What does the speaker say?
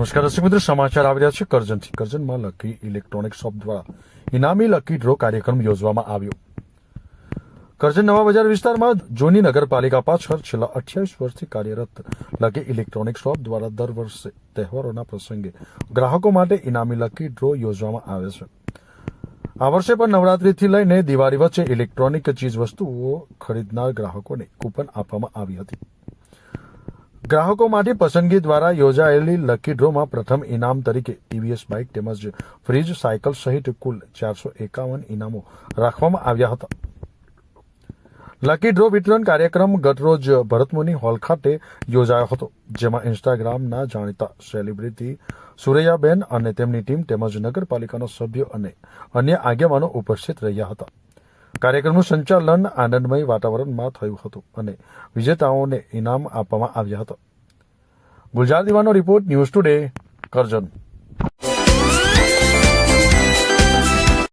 નમસ્કાર દર્શક મિત્રો, સમાચાર આવી રહ્યા છે કરજણથી. કરજણમાં લકી ઇલેક્ટ્રોનિક શોપ દ્વારા ઇનામી લકી ડ્રો કાર્યક્રમ યોજવામાં આવ્યો. કરજણ નવા બજાર વિસ્તારમાં જૂની નગરપાલિકા પાછળ છેલ્લા 28 વર્ષથી કાર્યરત લકી ઇલેક્ટ્રોનિક શોપ દ્વારા દર વર્ષે તહેવારોના પ્રસંગે ગ્રાહકો માટે ઇનામી લકી ડ્રો યોજવામાં આવે છે. આ વર્ષે પણ નવરાત્રીથી લઈને દિવાળી વચ્ચે ઇલેક્ટ્રોનિક ચીજ વસ્તુઓ ખરીદનાર ગ્રાહકોને કૂપન આપવામાં આવી હતી. ગ્રાહકો માટે પસંદગી દ્વારા યોજાયેલી લકી ડ્રોમાં પ્રથમ ઇનામ તરીકે ટીવીએસ બાઇક તેમજ ફ્રીજ, સાયકલ સહિત કુલ 451 ઇનામો રાખવામાં આવ્યા હતા. લકી ડ્રો વિતરણ કાર્યક્રમ ગતરોજ ભરતમુનિ હોલ ખાતે યોજાયો હતો, જેમાં ઇન્સ્ટાગ્રામના જાણીતા સેલિબ્રિટી સુરૈયાબેન અને તેમની ટીમ તેમજ નગરપાલિકાના સભ્યો અને અન્ય આગેવાનો ઉપસ્થિત રહ્યા હતા. કાર્યક્રમનું સંચાલન આનંદમય વાતાવરણમાં થયું હતું અને વિજેતાઓને ઇનામ આપવામાં આવ્યા હતા. ગુલજાર દીવાનો રિપોર્ટ, ન્યૂઝ ટુડે, કરજણ.